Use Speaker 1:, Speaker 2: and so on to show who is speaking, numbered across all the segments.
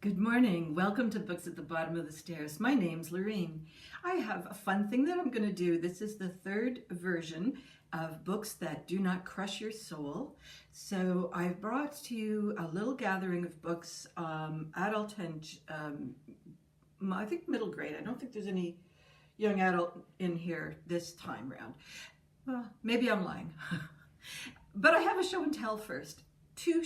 Speaker 1: Good morning. Welcome to Books at the Bottom of the Stairs. My name's Lorene. I have a fun thing that I'm going to do. This is the third version of Books That Do Not Crush Your Soul. So I've brought to you a little gathering of books, adult and I think middle grade. I don't think there's any young adult in here this time around. Well, maybe I'm lying. But I have a show and tell first. Two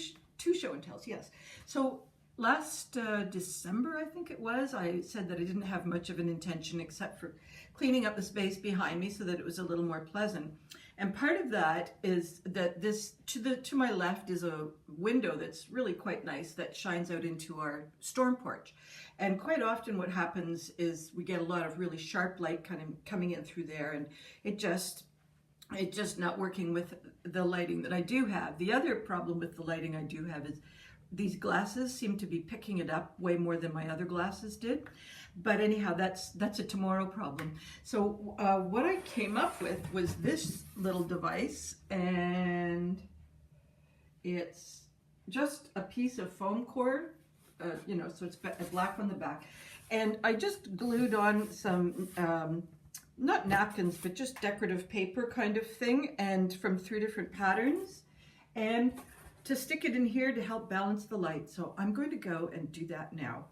Speaker 1: show and tells, yes. So last December, I think it was, I said that I didn't have much of an intention except for cleaning up the space behind me so that it was a little more pleasant. And part of that is that this, to my left is a window that's really quite nice that shines out into our storm porch. And quite often what happens is we get a lot of really sharp light kind of coming in through there, and it's just not working with the lighting that I do have. The other problem with the lighting I do have is these glasses seem to be picking it up way more than my other glasses did. But anyhow, that's a tomorrow problem. So what I came up with was this little device, and it's just a piece of foam cord, so it's black on the back. And I just glued on some, not napkins, but just decorative paper kind of thing, and from 3 different patterns. And to stick it in here to help balance the light. So I'm going to go and do that now.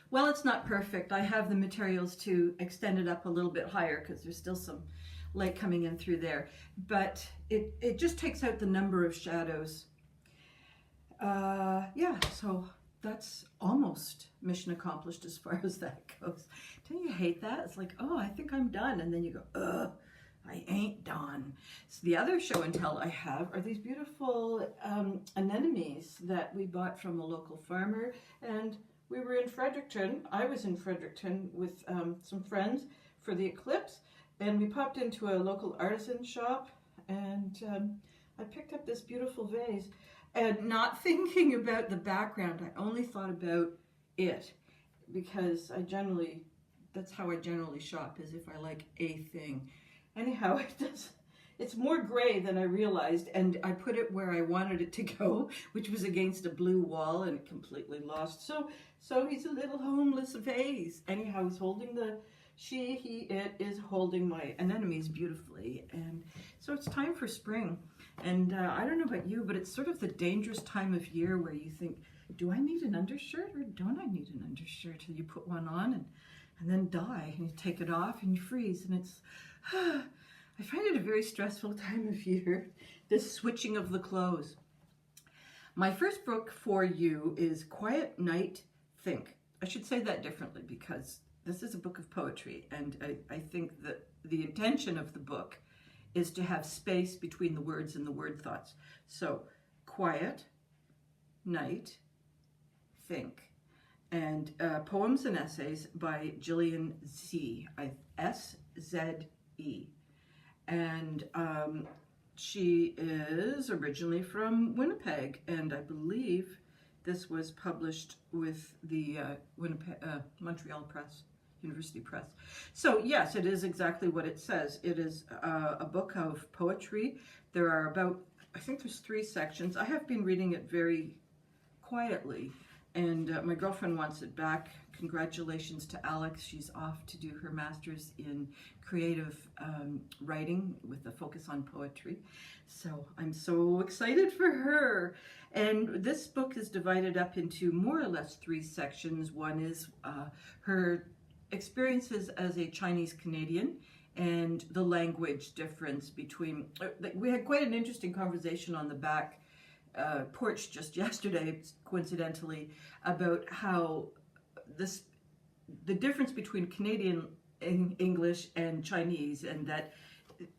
Speaker 1: Well, it's not perfect. I have the materials to extend it up a little bit higher because there's still some light coming in through there. But it just takes out the number of shadows. Yeah, so that's almost mission accomplished as far as that goes. Don't you hate that? It's like, oh, I think I'm done. And then you go, ugh. I ain't done. So the other show and tell I have are these beautiful anemones that we bought from a local farmer. And we were in Fredericton. I was in Fredericton with some friends for the eclipse. And we popped into a local artisan shop. And I picked up this beautiful vase. And not thinking about the background, I only thought about it. Because that's how I generally shop, is if I like a thing. Anyhow, it's more gray than I realized, and I put it where I wanted it to go, which was against a blue wall, and it completely lost. So he's a little homeless vase. Anyhow, he's holding it is holding my anemones beautifully. And so it's time for spring. And I don't know about you, but it's sort of the dangerous time of year where you think, do I need an undershirt or don't I need an undershirt? Till you put one on and then die, and you take it off and you freeze, and it's I find it a very stressful time of year, this switching of the clothes. My first book for you is Quiet Night, Think. I should say that differently because this is a book of poetry, and I think that the intention of the book is to have space between the words and the word thoughts. So, Quiet Night, Think. And poems and essays by Gillian Sze, S-Z-E. And she is originally from Winnipeg, and I believe this was published with the Montreal Press, University Press. So yes, it is exactly what it says. It is a book of poetry. There are I think there's 3 sections. I have been reading it very quietly. And my girlfriend wants it back. Congratulations to Alex. She's off to do her master's in creative writing with a focus on poetry. So I'm so excited for her. And this book is divided up into more or less 3 sections. One is her experiences as a Chinese Canadian and the language difference between... We had quite an interesting conversation on the back porch just yesterday, coincidentally, about how the difference between Canadian English and Chinese, and that,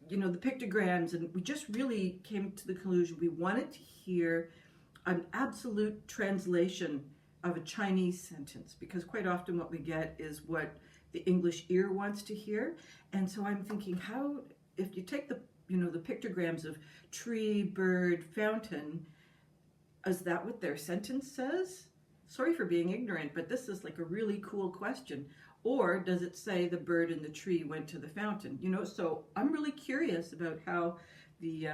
Speaker 1: the pictograms, and we just really came to the conclusion we wanted to hear an absolute translation of a Chinese sentence, because quite often what we get is what the English ear wants to hear. And so I'm thinking, if you take the pictograms of tree, bird, fountain, is that what their sentence says? Sorry for being ignorant, but this is like a really cool question. Or does it say the bird and the tree went to the fountain? So I'm really curious about how the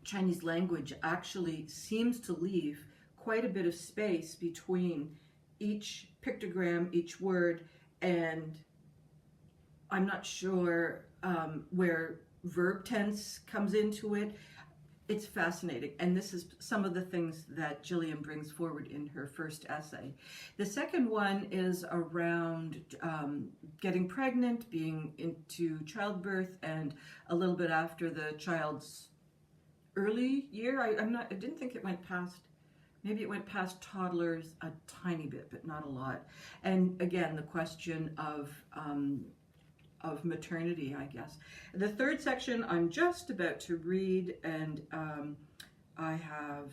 Speaker 1: Chinese language actually seems to leave quite a bit of space between each pictogram, each word, and I'm not sure where verb tense comes into it. It's fascinating, and this is some of the things that Gillian brings forward in her first essay. The second one is around getting pregnant, being into childbirth, and a little bit after the child's early year. I didn't think it went past. Maybe it went past toddlers a tiny bit, but not a lot. And again, the question of maternity, I guess. The third section I'm just about to read, and I have,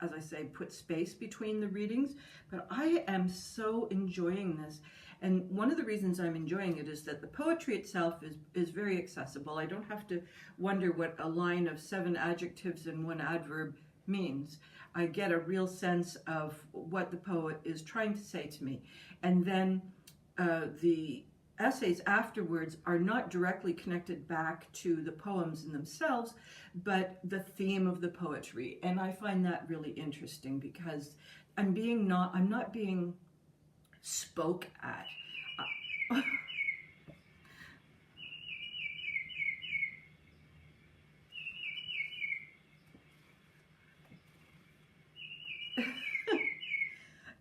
Speaker 1: as I say, put space between the readings, but I am so enjoying this. And one of the reasons I'm enjoying it is that the poetry itself is very accessible. I don't have to wonder what a line of 7 adjectives and 1 adverb means. I get a real sense of what the poet is trying to say to me. And then the essays afterwards are not directly connected back to the poems in themselves, but the theme of the poetry. And I find that really interesting because I'm not being spoke at.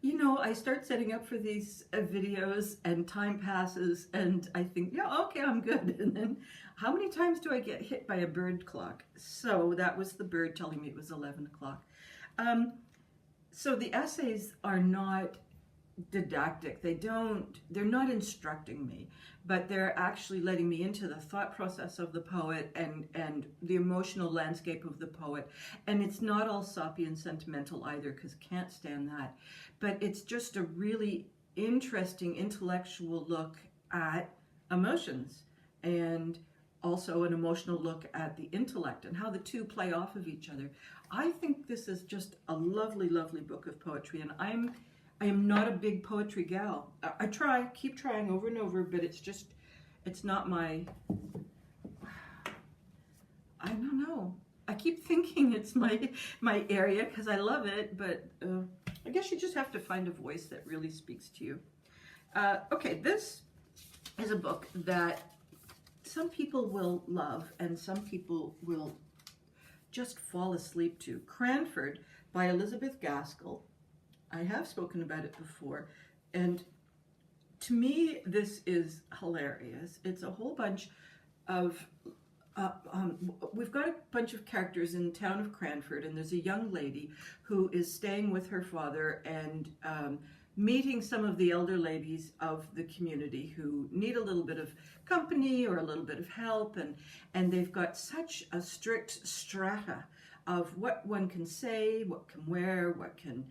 Speaker 1: You know, I start setting up for these videos and time passes and I think, yeah, okay, I'm good. And then how many times do I get hit by a bird clock? So that was the bird telling me it was 11 o'clock. So the essays are not didactic. They're not instructing me, but they're actually letting me into the thought process of the poet and the emotional landscape of the poet. And it's not all soppy and sentimental either, because can't stand that. But it's just a really interesting intellectual look at emotions, and also an emotional look at the intellect and how the two play off of each other. I think this is just a lovely, lovely book of poetry, and I am not a big poetry gal. I keep trying over and over, but it's not my, I don't know. I keep thinking it's my area because I love it, but I guess you just have to find a voice that really speaks to you. Okay, this is a book that some people will love and some people will just fall asleep to. Cranfield by Elizabeth Gaskell. I have spoken about it before, and to me this is hilarious. It's a whole bunch of we've got a bunch of characters in the town of Cranfield, and there's a young lady who is staying with her father and meeting some of the elder ladies of the community who need a little bit of company or a little bit of help, and they've got such a strict strata of what one can say, what can wear, what can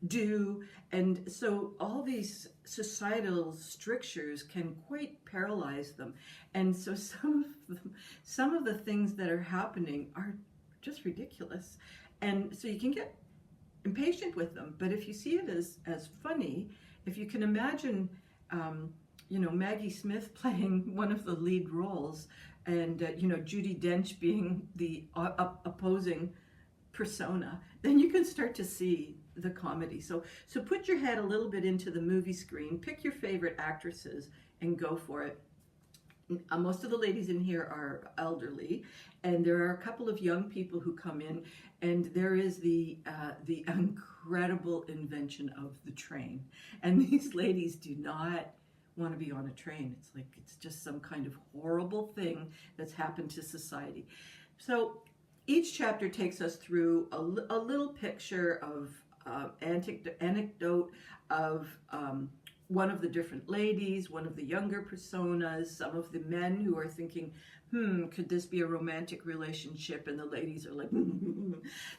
Speaker 1: do, and so all these societal strictures can quite paralyze them, and so some of the things that are happening are just ridiculous, and so you can get impatient with them. But if you see it as funny, if you can imagine Maggie Smith playing one of the lead roles, and Judi Dench being the opposing persona, then you can start to see the comedy. So put your head a little bit into the movie screen, pick your favorite actresses, and go for it. Most of the ladies in here are elderly, and there are a couple of young people who come in, and there is the incredible invention of the train. And these ladies do not want to be on a train. It's like it's just some kind of horrible thing that's happened to society. So each chapter takes us through a little picture of anecdote of one of the different ladies, one of the younger personas, some of the men who are thinking, could this be a romantic relationship? And the ladies are like,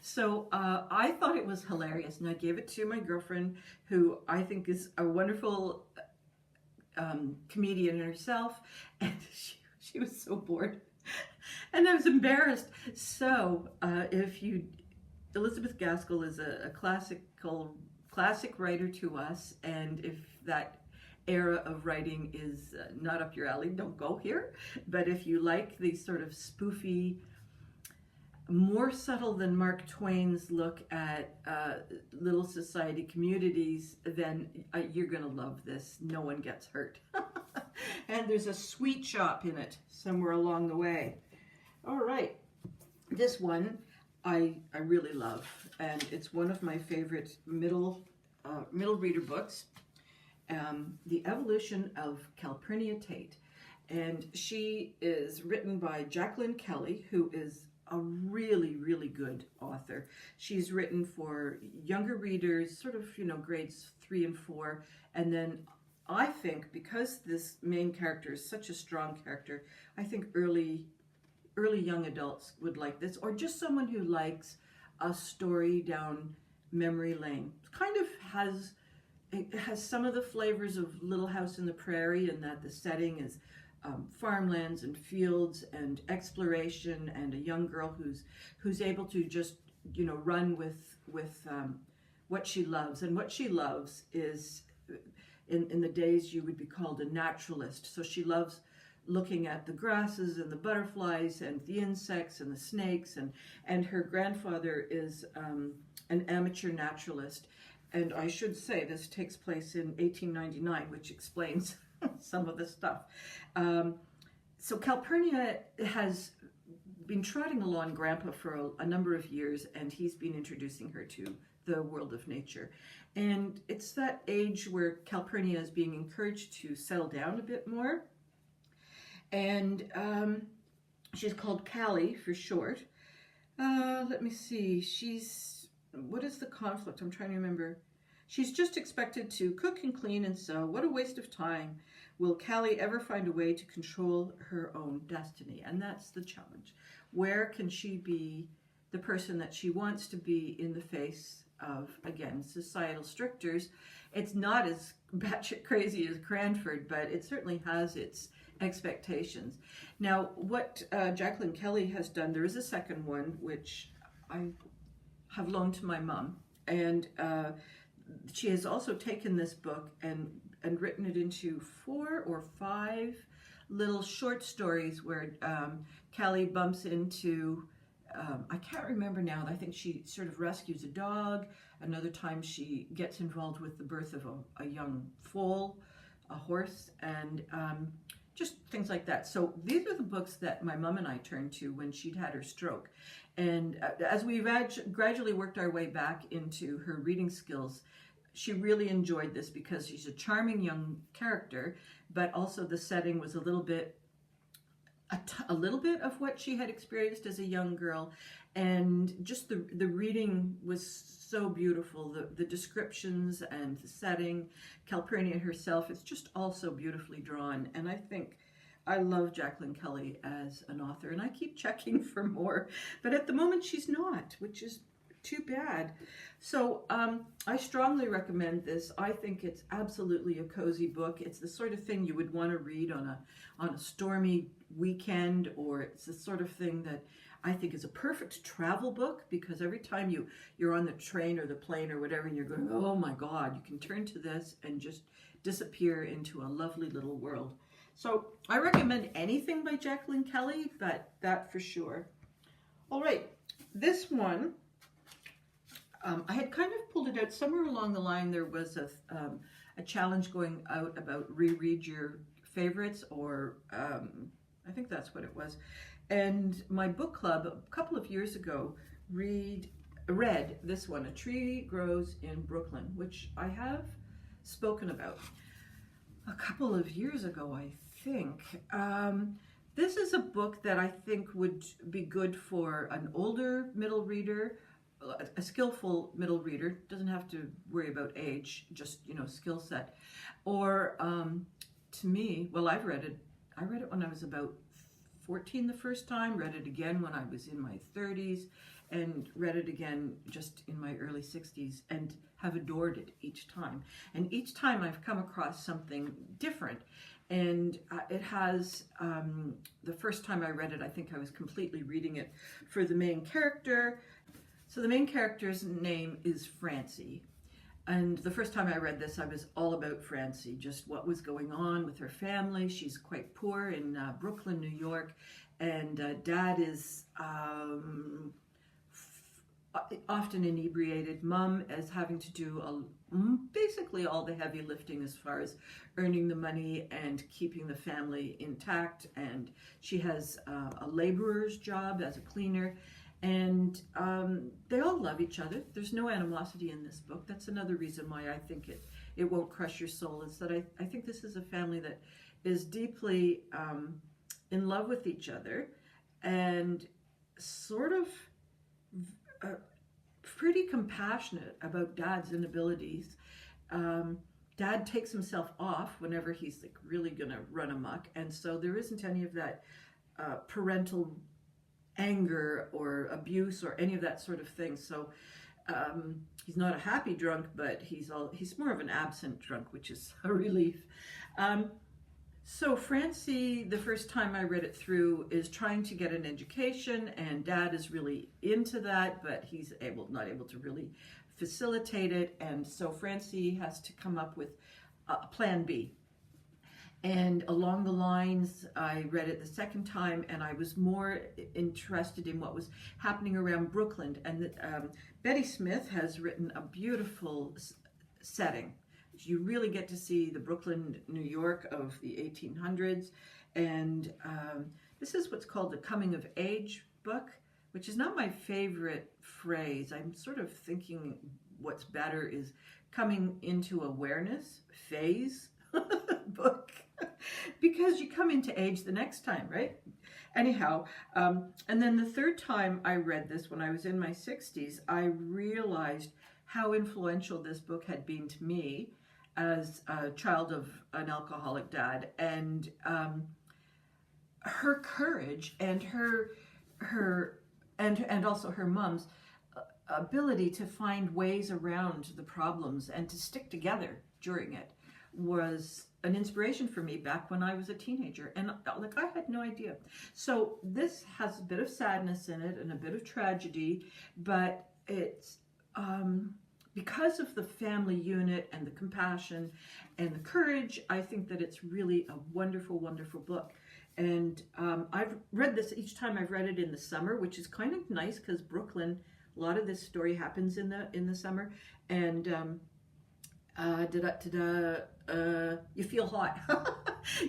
Speaker 1: So I thought it was hilarious, and I gave it to my girlfriend, who I think is a wonderful comedian herself, and she was so bored. And I was embarrassed. So Elizabeth Gaskell is a classic writer to us, and if that era of writing is not up your alley, don't go here. But if you like these sort of spoofy, more subtle than Mark Twain's look at little society communities, then you're going to love this. No one gets hurt. And there's a sweet shop in it somewhere along the way. All right. This one I really love, and it's one of my favorite middle reader books. The Evolution of Calpurnia Tate. And she is written by Jaqueline Kelly, who is a really, really good author. She's written for younger readers, sort of, grades 3 and 4. And then I think, because this main character is such a strong character, I think early young adults would like this, or just someone who likes a story down memory lane. It has some of the flavors of Little House on the Prairie, in that the setting is farmlands and fields and exploration, and a young girl who's able to just run with what she loves. And what she loves is, in the days you would be called a naturalist. So she loves looking at the grasses and the butterflies and the insects and the snakes, and her grandfather is an amateur naturalist. And I should say this takes place in 1899, which explains some of the stuff. So Calpurnia has been trotting along Grandpa for a number of years, and he's been introducing her to the world of nature. And it's that age where Calpurnia is being encouraged to settle down a bit more. And she's called Callie for short. Let me see. What is the conflict? I'm trying to remember. She's just expected to cook and clean and sew. What a waste of time. Will Callie ever find a way to control her own destiny? And that's the challenge. Where can she be the person that she wants to be in the face of, again, societal strictures? It's not as batshit crazy as Cranfield, but it certainly has its expectations. Now, what Jaqueline Kelly has done, there is a second one, which I have loaned to my mom, and she has also taken this book and written it into 4 or 5 little short stories where Callie bumps into, I can't remember now, I think she sort of rescues a dog. Another time she gets involved with the birth of a young foal, a horse, and just things like that. So these are the books that my mom and I turned to when she'd had her stroke. And as we gradually worked our way back into her reading skills, she really enjoyed this because she's a charming young character, but also the setting was a little bit of what she had experienced as a young girl. And just the reading was so beautiful. The descriptions and the setting, Calpurnia herself, it's just all so beautifully drawn. And I think I love Jaqueline Kelly as an author, and I keep checking for more. But at the moment she's not, which is too bad. So I strongly recommend this. I think it's absolutely a cozy book. It's the sort of thing you would want to read on a stormy weekend, or it's the sort of thing that I think is a perfect travel book, because every time you're on the train or the plane or whatever and you're going, oh my God, you can turn to this and just disappear into a lovely little world. So I recommend anything by Jaqueline Kelly, but that for sure. All right, this one, I had kind of pulled it out somewhere along the line. There was a challenge going out about reread your favorites, or I think that's what it was. And my book club a couple of years ago read this one, A Tree Grows in Brooklyn, which I have spoken about a couple of years ago, I think. This is a book that I think would be good for an older middle reader, a skillful middle reader, doesn't have to worry about age, just, skill set. Or to me, well, I read it when I was about 14 the first time, read it again when I was in my 30s, and read it again just in my early 60s, and have adored it each time. And each time I've come across something different. And it has, the first time I read it, I think I was completely reading it for the main character. So the main character's name is Francie. And the first time I read this, I was all about Francie, just what was going on with her family. She's quite poor in Brooklyn, New York. and Dad is often inebriated. Mom is having to do basically all the heavy lifting as far as earning the money and keeping the family intact. And she has a laborer's job as a cleaner. And they all love each other. There's no animosity in this book. That's another reason why I think it won't crush your soul, is that I think this is a family that is deeply in love with each other and sort of pretty compassionate about Dad's inabilities. Dad takes himself off whenever he's like really gonna run amok, and so there isn't any of that parental anger or abuse or any of that sort of thing. So he's not a happy drunk, but he's more of an absent drunk, which is a relief. So Francie, the first time I read it through, is trying to get an education, and Dad is really into that, but he's not able to really facilitate it. And so Francie has to come up with a plan B. And along the lines, I read it the second time, and I was more interested in what was happening around Brooklyn. And Betty Smith has written a beautiful setting. You really get to see the Brooklyn, New York of the 1800s. And this is what's called the coming of age book, which is not my favorite phrase. I'm sort of thinking what's better is coming into awareness phase book, because you come into age the next time, right? Anyhow, and then the third time I read this, when I was in my 60s, I realized how influential this book had been to me as a child of an alcoholic dad, and her courage and and also her mom's ability to find ways around the problems and to stick together during it was an inspiration for me back when I was a teenager. And like, I had no idea. So this has a bit of sadness in it and a bit of tragedy, but it's because of the family unit and the compassion and the courage, I think that it's really a wonderful, wonderful book. And I've read this each time I've read it in the summer, which is kind of nice because Brooklyn, a lot of this story happens in the summer. And you feel hot.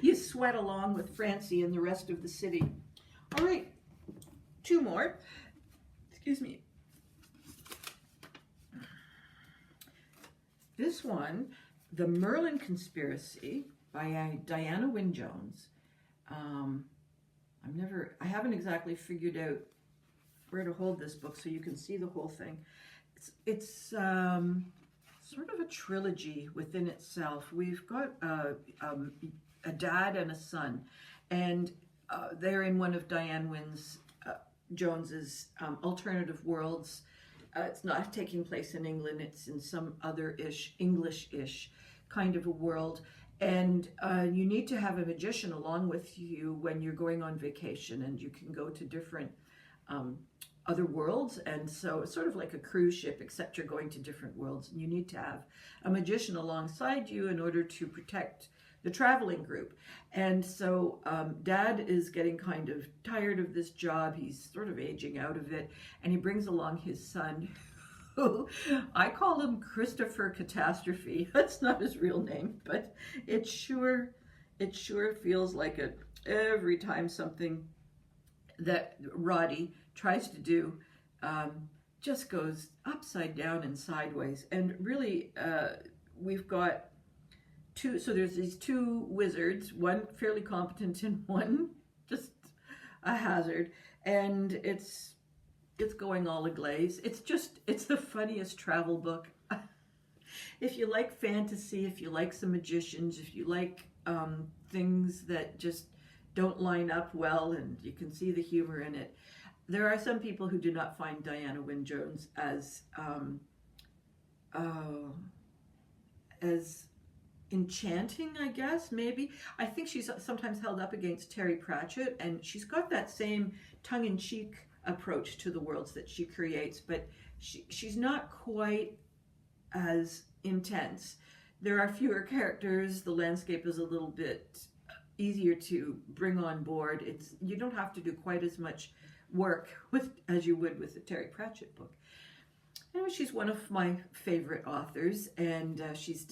Speaker 1: You sweat along with Francie and the rest of the city. All right, two more. Excuse me. This one, The Merlin Conspiracy by Diana Wynne Jones. I haven't exactly figured out where to hold this book so you can see the whole thing. It's sort of a trilogy within itself. We've got a dad and a son, and they're in one of Diane Wynne Jones's alternative worlds. It's not taking place in England, it's in some other-ish, English-ish kind of a world. And you need to have a magician along with you when you're going on vacation, and you can go to different other worlds. And so it's sort of like a cruise ship, except you're going to different worlds. And you need to have a magician alongside you in order to protect the traveling group. And so Dad is getting kind of tired of this job. He's sort of aging out of it. And he brings along his son, who I call him Christopher Catastrophe. That's not his real name, but it sure feels like it every time something that Roddy tries to do just goes upside down and sideways. And really, we've got two, so there's these two wizards, one fairly competent and one just a hazard, and it's going all aglaze. It's the funniest travel book. If you like fantasy, if you like some magicians, if you like things that just don't line up well and you can see the humor in it. There are some people who do not find Diana Wynne Jones as enchanting, I guess, maybe. I think she's sometimes held up against Terry Pratchett, and she's got that same tongue-in-cheek approach to the worlds that she creates, but she's not quite as intense. There are fewer characters, the landscape is a little bit easier to bring on board. You don't have to do quite as much work as you would with the Terry Pratchett book. Anyway, she's one of my favorite authors, and she's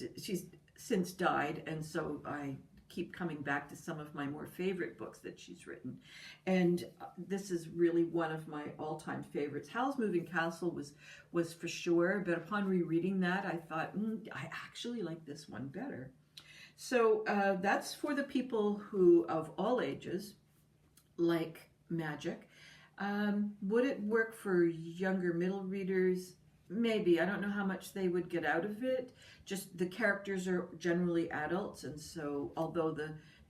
Speaker 1: since died, and so I keep coming back to some of my more favorite books that she's written. And this is really one of my all-time favorites. Howl's Moving Castle was for sure, but upon rereading that, I thought, I actually like this one better. So that's for the people who, of all ages, like magic. Would it work for younger middle readers? Maybe. I don't know how much they would get out of it. Just the characters are generally adults, and so although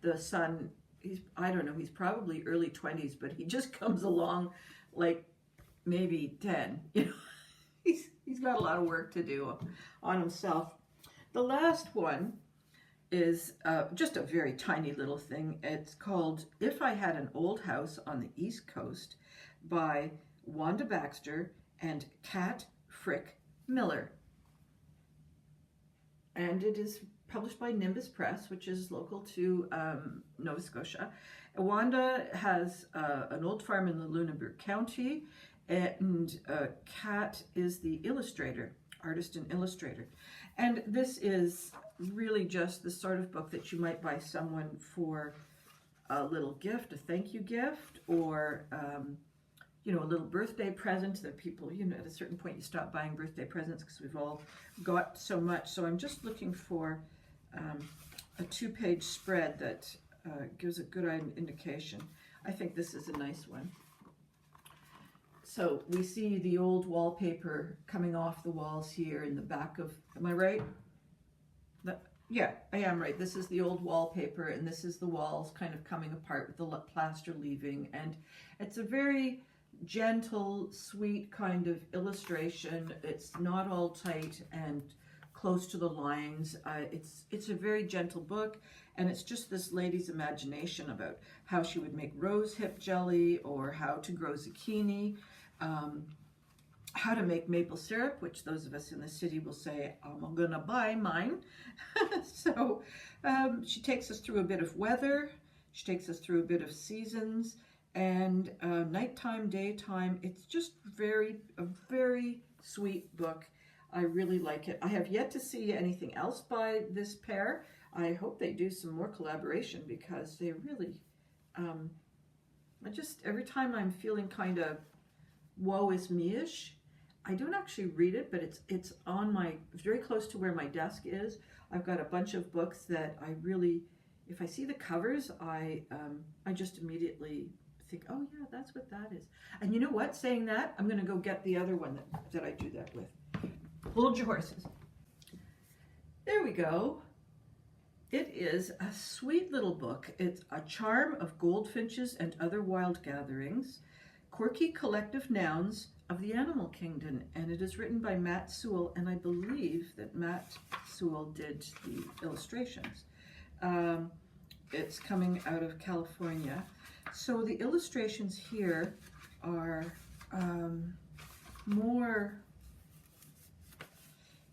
Speaker 1: the son, I don't know, he's probably early 20s, but he just comes along like maybe 10. You know, he's got a lot of work to do on himself. The last one is just a very tiny little thing. It's called If I Had an Old House on the East Coast by Wanda Baxter and Kat Frick Miller. And it is published by Nimbus Press, which is local to Nova Scotia. Wanda has an old farm in the Lunenburg County, and Kat is the illustrator, artist and illustrator. And this is really just the sort of book that you might buy someone for a little gift, a thank you gift, or you know, a little birthday present that people, you know, at a certain point you stop buying birthday presents because we've all got so much. So I'm just looking for a 2-page spread that gives a good indication. I think this is a nice one. So we see the old wallpaper coming off the walls here in the back of, am I right? Yeah, I am right. This is the old wallpaper, and this is the walls kind of coming apart with the plaster leaving. And it's a very gentle, sweet kind of illustration. It's not all tight and close to the lines. It's a very gentle book, and it's just this lady's imagination about how she would make rose hip jelly, or how to grow zucchini, how to make maple syrup, which those of us in the city will say, I'm gonna buy mine. So she takes us through a bit of weather, she takes us through a bit of seasons, and nighttime, daytime. It's just a very sweet book. I really like it. I have yet to see anything else by this pair. I hope they do some more collaboration, because they really, every time I'm feeling kind of woe is me-ish, I don't actually read it, but it's on very close to where my desk is. I've got a bunch of books that I really, if I see the covers, I just immediately think, oh yeah, that's what that is. And you know what? Saying that, I'm going to go get the other one that I do that with. Hold your horses. There we go. It is a sweet little book. It's A Charm of Goldfinches and Other Wild Gatherings, Quirky Collective Nouns of the Animal Kingdom, and it is written by Matt Sewell, and I believe that Matt Sewell did the illustrations. It's coming out of California. So the illustrations here are more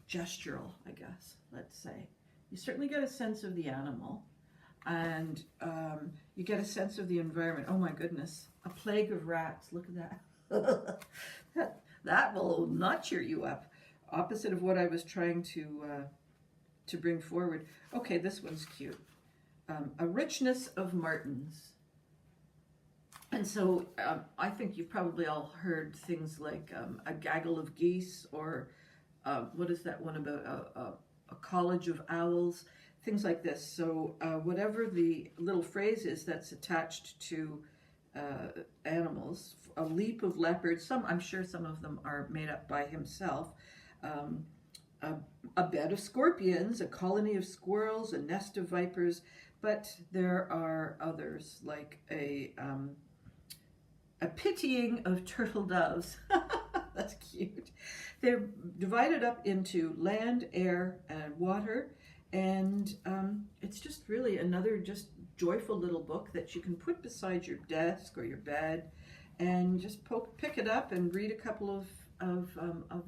Speaker 1: gestural, I guess, let's say. You certainly get a sense of the animal, and you get a sense of the environment. Oh my goodness, a plague of rats, look at that. that will not cheer you up. Opposite of what I was trying to bring forward. Okay, this one's cute. A Richness of Martins. And so I think you've probably all heard things like a gaggle of geese, or what is that one about, a college of owls, things like this. So whatever the little phrase is that's attached to animals, a leap of leopards, I'm sure some of them are made up by himself, a bed of scorpions, a colony of squirrels, a nest of vipers, but there are others, like a pitying of turtle doves. That's cute. They're divided up into land, air, and water, and it's just really another just joyful little book that you can put beside your desk or your bed, and just pick it up and read a couple of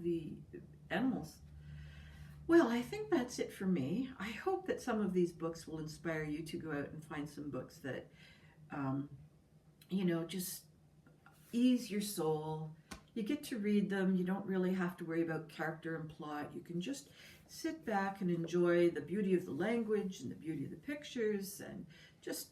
Speaker 1: the animals. Well, I think that's it for me. I hope that some of these books will inspire you to go out and find some books that, just ease your soul. You get to read them. You don't really have to worry about character and plot. You can just sit back and enjoy the beauty of the language and the beauty of the pictures and just,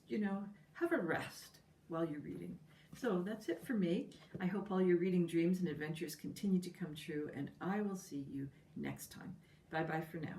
Speaker 1: have a rest while you're reading. So that's it for me. I hope all your reading dreams and adventures continue to come true, and I will see you next time. Bye-bye for now.